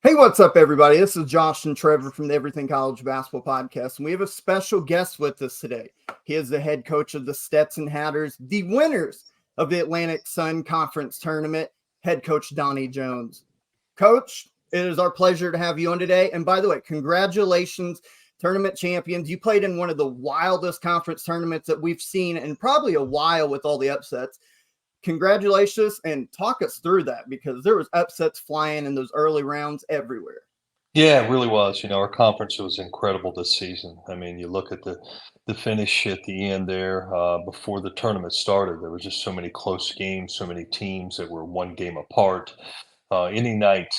Hey, what's up, everybody? This is Josh and Trevor from the Everything College Basketball Podcast, and we have a special guest with us today. He is the head coach of the Stetson Hatters, the winners of the Atlantic Sun Conference Tournament, head coach Donnie Jones. Coach, it is our pleasure to have you on today. And by the way, congratulations, tournament champions. You played in one of the wildest conference tournaments that we've seen in probably a while with all the upsets. Congratulations, and talk us through that because there was upsets flying in those early rounds everywhere. Yeah, it really was. Our conference was incredible this season. I mean, you look at the finish at the end there before the tournament started. There was just so many close games, so many teams that were one game apart. Any night,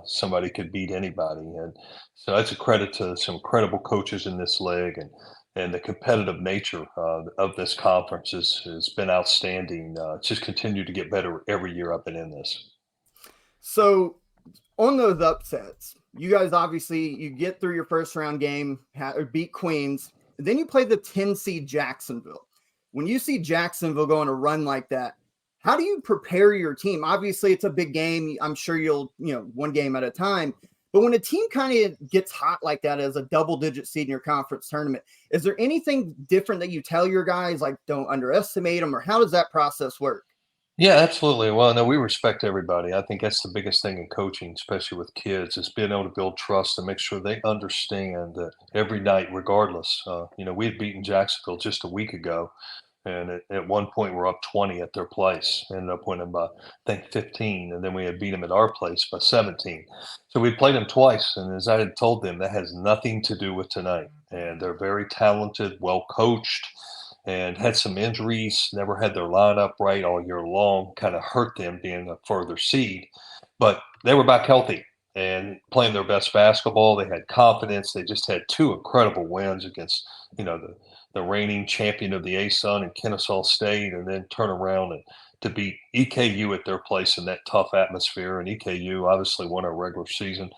somebody could beat anybody, and so that's a credit to some incredible coaches in this league, and the competitive nature of this conference has been outstanding. It's just continued to get better every year I've been in this. So on those upsets, you guys obviously you get through your first round game, beat Queens, then you play the 10 seed Jacksonville. When you see Jacksonville go on a run like that, how do you prepare your team? Obviously, it's a big game. I'm sure you'll, one game at a time. But when a team kind of gets hot like that as a double-digit seed in your conference tournament, is there anything different that you tell your guys, like don't underestimate them, or how does that process work? Yeah, absolutely. Well, no, we respect everybody. I think that's the biggest thing in coaching, especially with kids, is being able to build trust and make sure they understand that every night, regardless. We had beaten Jacksonville just a week ago, and at one point we're up 20 at their place. Ended up winning by, I think, 15, and then we had beat them at our place by 17. So we played them twice, and as I had told them, that has nothing to do with tonight. And they're very talented, well coached, and had some injuries, never had their lineup right all year long, kind of hurt them being a further seed. But they were back healthy and playing their best basketball. They had confidence. They just had two incredible wins against, the reigning champion of the A-Sun and Kennesaw State, and then turn around and to beat EKU at their place in that tough atmosphere. And EKU obviously won our regular season.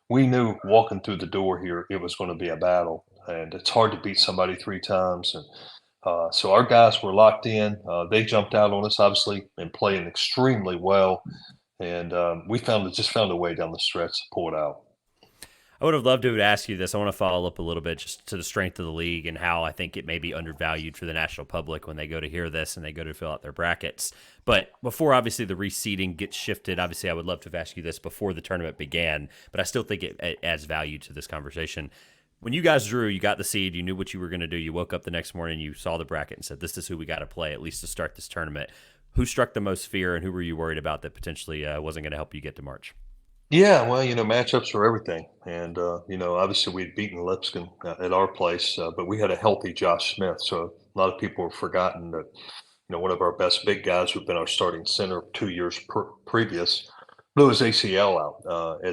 We knew walking through the door here, it was going to be a battle. And it's hard to beat somebody three times. And so our guys were locked in. They jumped out on us, obviously, and playing extremely well. And we found a way down the stretch to pull it out. I would have loved to ask you this. I want to follow up a little bit just to the strength of the league and how I think it may be undervalued for the national public when they go to hear this and they go to fill out their brackets. But before, obviously, the reseeding gets shifted, obviously, I would love to have asked you this before the tournament began, but I still think it adds value to this conversation. When you guys drew, you got the seed, you knew what you were going to do. You woke up the next morning, you saw the bracket and said, this is who we got to play, at least to start this tournament. Who struck the most fear and who were you worried about that potentially wasn't going to help you get to March? Yeah, well, matchups are everything. And, obviously we'd beaten Lipscomb at our place, but we had a healthy Josh Smith. So a lot of people have forgotten that, one of our best big guys who've been our starting center 2 years previous blew his ACL out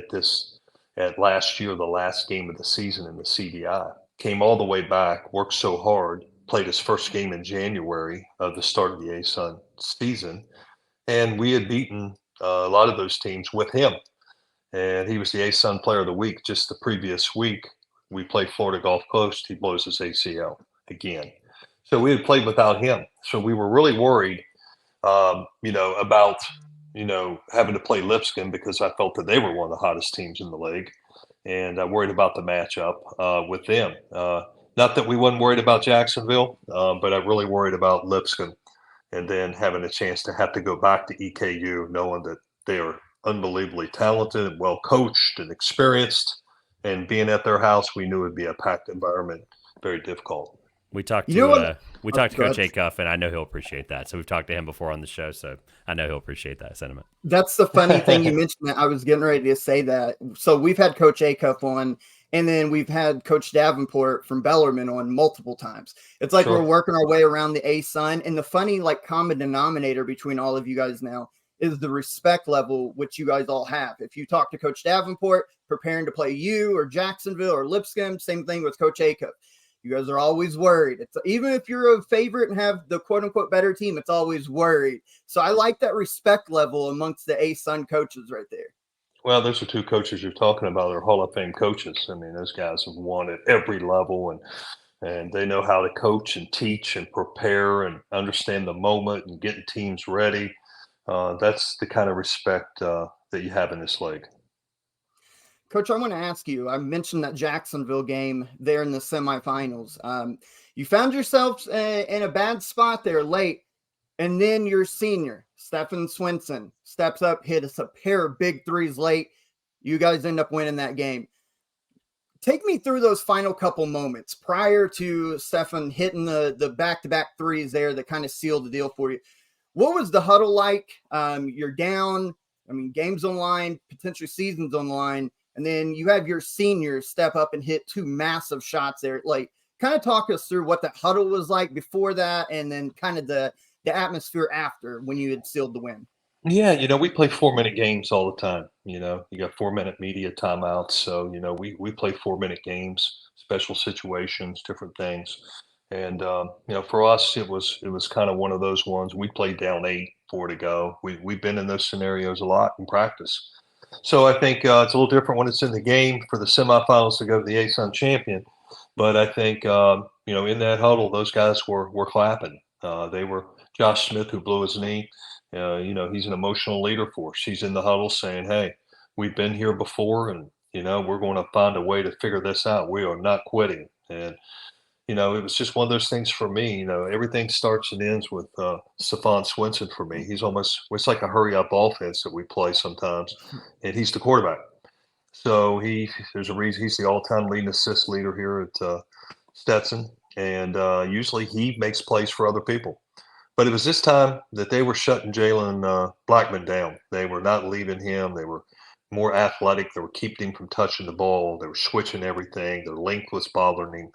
at last year, the last game of the season in the CDI. Came all the way back, worked so hard, played his first game in January of the start of the A-Sun season. And we had beaten a lot of those teams with him, and he was the A-Sun Player of the Week just the previous week. We played Florida Gulf Coast. He blows his ACL again. So we had played without him. So we were really worried, about, having to play Lipscomb because I felt that they were one of the hottest teams in the league. And I worried about the matchup with them. Not that we wasn't worried about Jacksonville, but I really worried about Lipscomb, and then having a chance to have to go back to EKU, knowing that they are unbelievably talented and well coached and experienced. And being at their house, we knew it'd be a packed environment, very difficult. We talked You know to what? we Oh, talked to go Coach ahead. Acuff, and I know he'll appreciate that. So we've talked to him before on the show, so I know he'll appreciate that sentiment. That's the funny thing you mentioned that I was getting ready to say that. So we've had Coach Acuff on, and then we've had Coach Davenport from Bellarmine on multiple times. It's like we're Sure. working our way around the A-Sun, and the funny like common denominator between all of you guys now is the respect level which you guys all have. If you talk to Coach Davenport preparing to play you or Jacksonville or Lipscomb, same thing with Coach Acuff. You guys are always worried. It's even if you're a favorite and have the quote unquote better team, it's always worried. So I like that respect level amongst the A-Sun coaches right there. Well, those are two coaches you're talking about. They're Hall of Fame coaches. I mean, those guys have won at every level, and they know how to coach and teach and prepare and understand the moment and getting teams ready. That's the kind of respect that you have in this league. Coach, I want to ask you, I mentioned that Jacksonville game there in the semifinals. You found yourselves in a bad spot there late, and then your senior, Stephen Swinson, steps up, hit us a pair of big threes late. You guys end up winning that game. Take me through those final couple moments prior to Stephen hitting the back-to-back threes there that kind of sealed the deal for you. What was the huddle like? You're down. I mean, game's online, potentially season's online. And then you have your seniors step up and hit two massive shots there. Like, kind of talk us through what that huddle was like before that, and then kind of the atmosphere after when you had sealed the win. Yeah, we play 4-minute games all the time. You got 4-minute media timeouts. So, we play 4-minute games, special situations, different things. And, for us, it was kind of one of those ones. We played down 8, 4 to go. We've been in those scenarios a lot in practice. So I think it's a little different when it's in the game for the semifinals to go to the ASUN champion. But I think, in that huddle, those guys were clapping. They were Josh Smith, who blew his knee. He's an emotional leader for us. He's in the huddle saying, hey, we've been here before, and, we're going to find a way to figure this out. We are not quitting. And, it was just one of those things for me. Everything starts and ends with Stephon Swinson for me. It's like a hurry up offense that we play sometimes, and he's the quarterback. So there's a reason he's the all-time leading assist leader here at Stetson, and usually he makes plays for other people. But it was this time that they were shutting Jalen Blackman down. They were not leaving him. They were more athletic. They were keeping him from touching the ball. They were switching everything. Their length was bothering him.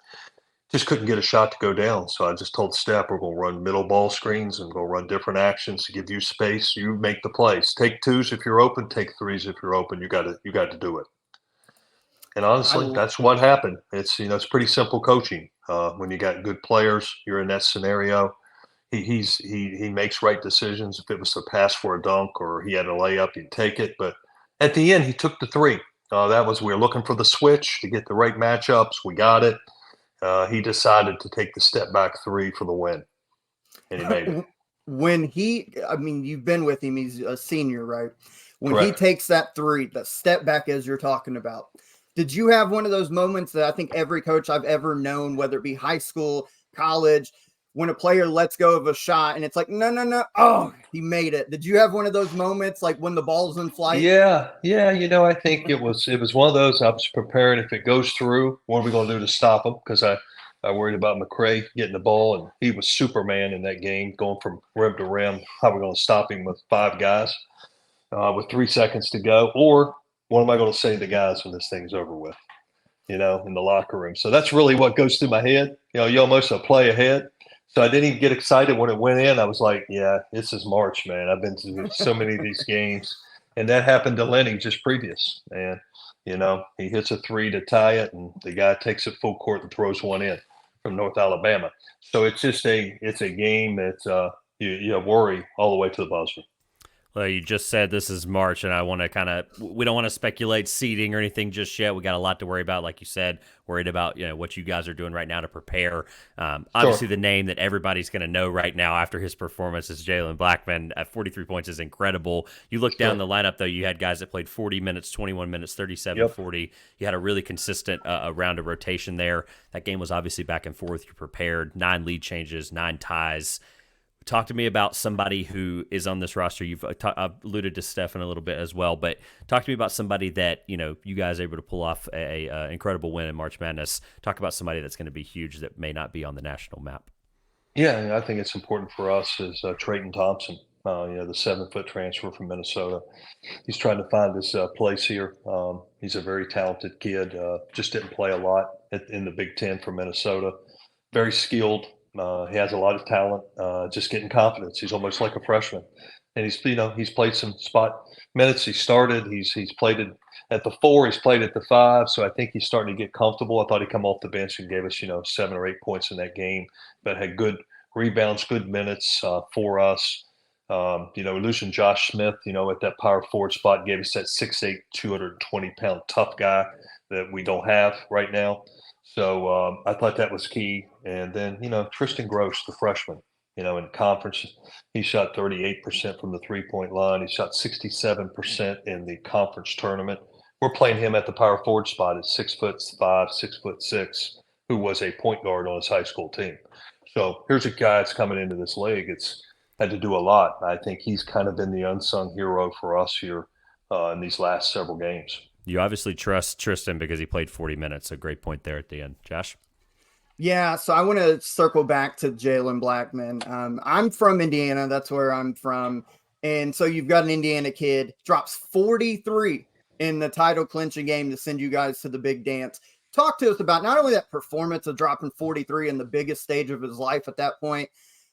Just couldn't get a shot to go down. So I just told Steph, we're going to run middle ball screens and go run different actions to give you space. You make the plays. Take twos if you're open. Take threes if you're open. You got to do it. And honestly, that's what happened. It's it's pretty simple coaching. When you got good players, you're in that scenario. He makes right decisions. If it was a pass for a dunk or he had a layup, he'd take it. But at the end, he took the three. We were looking for the switch to get the right matchups. We got it. He decided to take the step back three for the win, and he made it. You've been with him. He's a senior, right? When Correct. He takes that three, the step back as you're talking about, did you have one of those moments that I think every coach I've ever known, whether it be high school, college, when a player lets go of a shot and it's like, no, oh, he made it. Did you have one of those moments, like when the ball's in flight? Yeah. I think it was one of those. I was preparing. If it goes through, what are we going to do to stop him? Because I worried about McCray getting the ball, and he was Superman in that game, going from rim to rim. How are we going to stop him with 5 guys with 3 seconds to go? Or what am I going to say to the guys when this thing's over with? In the locker room. So that's really what goes through my head. You almost a play ahead. So I didn't even get excited when it went in. I was like, yeah, this is March, man. I've been to so many of these games. And that happened to Lenny just previous. And, he hits a 3 to tie it, and the guy takes it full court and throws one in from North Alabama. So it's just a game that you worry all the way to the buzzer. Well, you just said this is March, and I want to we don't want to speculate seeding or anything just yet. We got a lot to worry about, like you said, worried about what you guys are doing right now to prepare. Obviously, the name that everybody's going to know right now after his performance is Jalen Blackman at 43 points is incredible. You look down the lineup, though, you had guys that played 40 minutes, 21 minutes, 37, 40. You had a really consistent round of rotation there. That game was obviously back and forth. You prepared 9 lead changes, 9 ties. Talk to me about somebody who is on this roster. You've alluded to Stephen a little bit as well, but talk to me about somebody that you guys are able to pull off a incredible win in March Madness. Talk about somebody that's going to be huge that may not be on the national map. Yeah, I think it's important for us is Trayton Thompson, the 7-foot transfer from Minnesota. He's trying to find his place here. He's a very talented kid. Just didn't play a lot in the Big Ten for Minnesota. Very skilled. He has a lot of talent, just getting confidence. He's almost like a freshman. And he's played some spot minutes. He started, he's played it at the 4, he's played at the 5. So I think he's starting to get comfortable. I thought he'd come off the bench and gave us, 7 or 8 points in that game, but had good rebounds, good minutes for us. Losing Josh Smith, at that power forward spot gave us that 6'8", 220-pound tough guy that we don't have right now. So I thought that was key. And then, Tristan Gross, the freshman, in conference, he shot 38% from the 3-point line. He shot 67% in the conference tournament, we're playing him at the power forward spot at 6'5", 6'6", who was a point guard on his high school team. So here's a guy that's coming into this league. It's had to do a lot. I think he's kind of been the unsung hero for us here in these last several games. You obviously trust Tristan because he played 40 minutes. A great point there at the end. Josh? Yeah, so I want to circle back to Jalen Blackman. I'm from Indiana. That's where I'm from. And so you've got an Indiana kid, drops 43 in the title clinching game to send you guys to the big dance. Talk to us about not only that performance of dropping 43 in the biggest stage of his life at that point,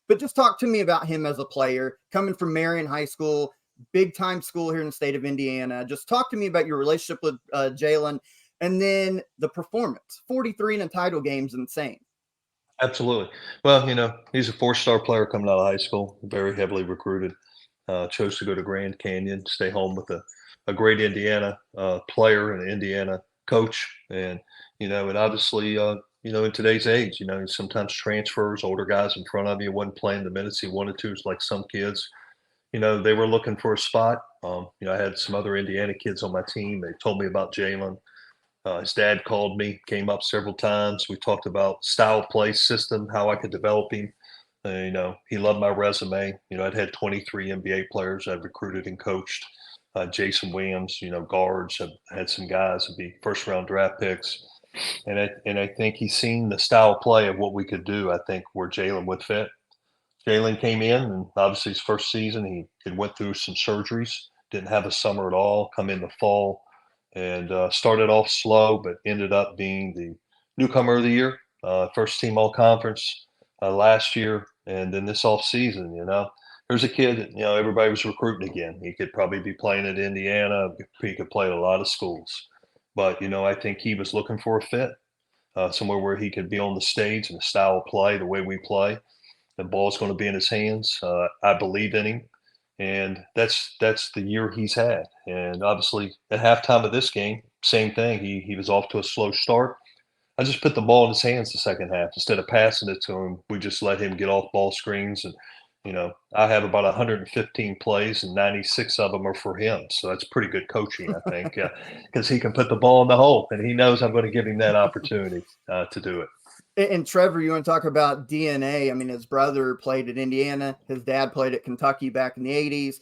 but just talk to me about him as a player, coming from Marion High School, big time school here in the state of Indiana. Just talk to me about your relationship with Jalen. And then the performance, 43 in a title game is insane. Absolutely. Well, he's a 4-star player coming out of high school, very heavily recruited. Chose to go to Grand Canyon, stay home with a great Indiana player and an Indiana coach. And, and obviously, in today's age, sometimes transfers, older guys in front of you wasn't playing the minutes he wanted to. It's like some kids, they were looking for a spot. I had some other Indiana kids on my team. They told me about Jalen. His dad called me, came up several times. We talked about style, play, system, how I could develop him. He loved my resume. I'd had 23 NBA players I'd recruited and coached. Jason Williams, guards. I've had some guys who'd be first-round draft picks. And I think he's seen the style play of what we could do, I think, where Jalen would fit. Jalen came in, and obviously his first season, he went through some surgeries, didn't have a summer at all, come in the fall, and started off slow, but ended up being the newcomer of the year, first team all-conference last year. And then this off season, there's a kid that, everybody was recruiting again. He could probably be playing at Indiana. He could play at a lot of schools. But, I think he was looking for a fit, somewhere where he could be on the stage and the style of play, the way we play. The ball's going to be in his hands. I believe in him. And that's the year he's had. And obviously at halftime of this game, same thing. He was off to a slow start. I just put the ball in his hands the second half. Instead of passing it to him, we just let him get off ball screens. And, I have about 115 plays and 96 of them are for him. So that's pretty good coaching, I think, because he can put the ball in the hole and he knows I'm going to give him that opportunity to do it. And Trevor, you want to talk about DNA? I mean, his brother played at Indiana. His dad played at Kentucky back in the 80s.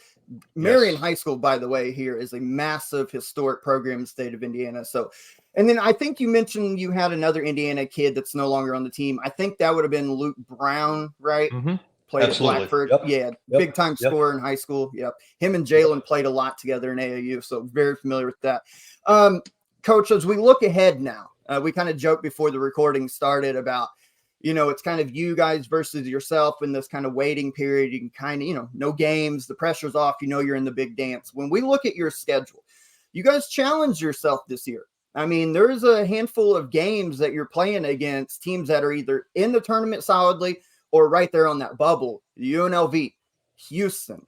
Marion High School, by the way, here is a massive historic program in the state of Indiana. So, and then I think you mentioned you had another Indiana kid that's no longer on the team. I think that would have been Luke Brown, right? Mm-hmm. Played Absolutely. at Blackford. Yep. Yeah, big time scorer in high school. Yep. Him and Jalen played a lot together in AAU, so very familiar with that. Coach, as we look ahead now, we kind of joked before the recording started about, it's kind of you guys versus yourself in this kind of waiting period. You can kind of, no games, the pressure's off, you're in the big dance. When we look at your schedule, you guys challenge yourself this year. I mean, there's a handful of games that you're playing against teams that are either in the tournament solidly or right there on that bubble. UNLV, Houston,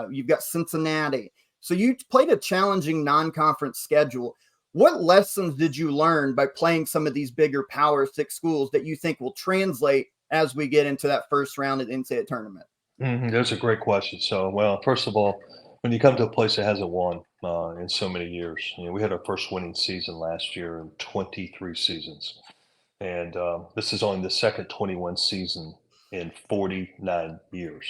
you've got Cincinnati. So you played a challenging non-conference schedule. What lessons did you learn by playing some of these bigger Power 6 schools that you think will translate as we get into that first round of the NCAA tournament? Mm-hmm. That's a great question. So, well, first of all, when you come to a place that hasn't won in so many years, we had our first winning season last year in 23 seasons. And this is only the second 21 season in 49 years.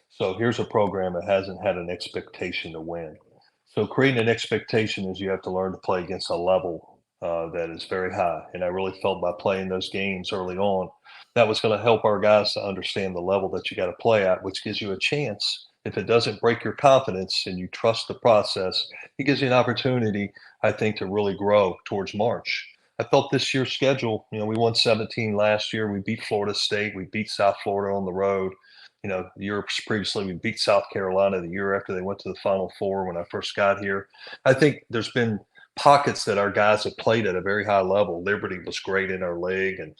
So here's a program that hasn't had an expectation to win. So creating an expectation is you have to learn to play against a level that is very high. And I really felt by playing those games early on, that was going to help our guys to understand the level that you got to play at, which gives you a chance. If it doesn't break your confidence and you trust the process, it gives you an opportunity, I think, to really grow towards March. I felt this year's schedule, we won 17 last year. We beat Florida State. We beat South Florida on the road. The year previously, we beat South Carolina the year after they went to the Final Four when I first got here. I think there's been pockets that our guys have played at a very high level. Liberty was great in our league, and,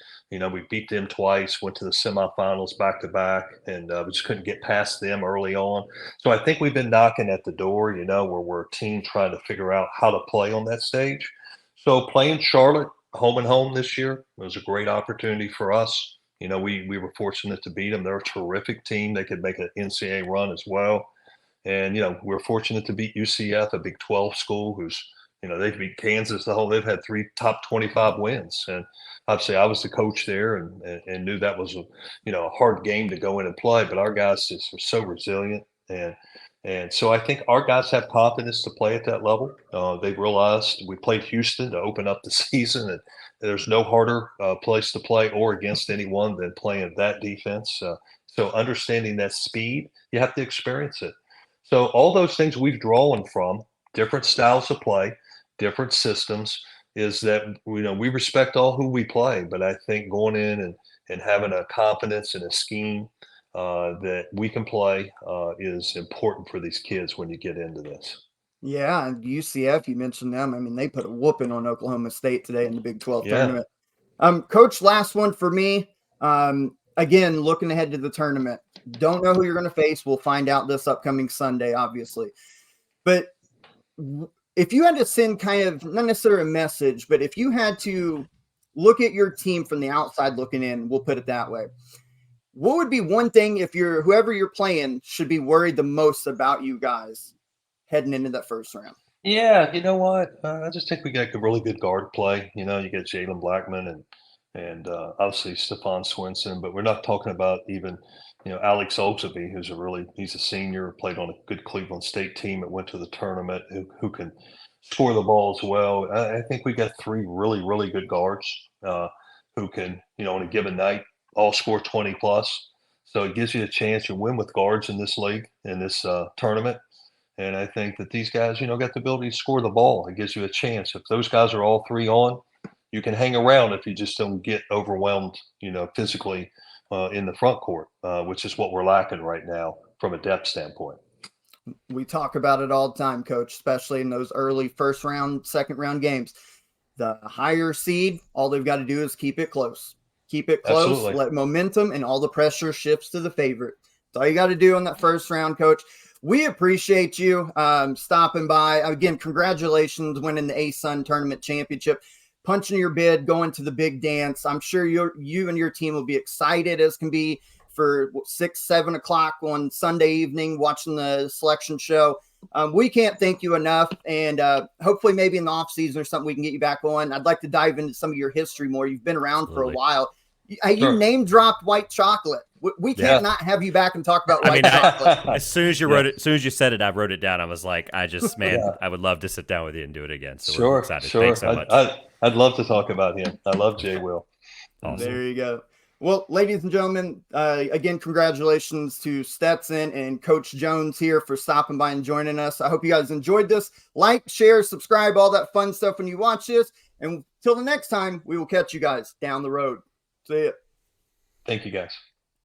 we beat them twice, went to the semifinals back-to-back, and we just couldn't get past them early on. So I think we've been knocking at the door, where we're a team trying to figure out how to play on that stage. So playing Charlotte home and home this year was a great opportunity for us. We were fortunate to beat them. They're a terrific team. They could make an NCAA run as well. And, we're fortunate to beat UCF, a Big 12 school who's, They've beat Kansas they've had 3 top 25 wins. And obviously I was the coach there and knew that was a hard game to go in and play, but our guys just were so resilient. And so I think our guys have confidence to play at that level. They realized we played Houston to open up the season, and there's no harder place to play or against anyone than playing that defense. So understanding that speed, you have to experience it. So all those things we've drawn from different styles of play, different systems, is that we respect all who we play, but I think going in and having a confidence and a scheme that we can play is important for these kids when you get into this. Yeah, and UCF, you mentioned them. I mean, they put a whooping on Oklahoma State today in the Big 12 tournament. Coach, last one for me. Again, looking ahead to the tournament. Don't know who you're going to face. We'll find out this upcoming Sunday, obviously. But if you had to send kind of, not necessarily a message, but if you had to look at your team from the outside looking in, we'll put it that way, what would be one thing whoever you're playing should be worried the most about you guys heading into that first round? Yeah, you know what? I just think we got really good guard play. You got Jalen Blackman and obviously Stephon Swinson, but we're not talking about even Alex Oglesby, he's a senior, played on a good Cleveland State team that went to the tournament, who can score the ball as well. I think we got 3 really, really good guards who can, on a given night, all score 20 plus. So it gives you a chance to win with guards in this league, in this tournament. And I think that these guys, got the ability to score the ball. It gives you a chance. If those guys are all 3 on, you can hang around if you just don't get overwhelmed, physically in the front court, which is what we're lacking right now from a depth standpoint. We talk about it all the time, Coach, especially in those early first round, second round games. The higher seed, all they've got to do is keep it close. Keep it close, Absolutely. Let momentum and all the pressure shifts to the favorite. That's all you got to do on that first round, Coach. We appreciate you stopping by. Again, congratulations winning the ASUN Tournament Championship, punching your bid, going to the big dance. I'm sure you and your team will be excited as can be for 6, 7 o'clock on Sunday evening watching the selection show. We can't thank you enough, and hopefully maybe in the off season or something we can get you back on. I'd like to dive into some of your history more. You've been around for a while. You name dropped white chocolate. We can't not have you back and talk about white chocolate. As soon as you wrote it, as soon as you said it, I wrote it down. I was like, I would love to sit down with you and do it again. So we're excited. Thanks so much. I'd love to talk about him. I love Jay Will. Awesome. There you go. Well, ladies and gentlemen, again, congratulations to Stetson and Coach Jones here for stopping by and joining us. I hope you guys enjoyed this. Like, share, subscribe, all that fun stuff when you watch this. And till the next time, we will catch you guys down the road. See ya. Thank you, guys.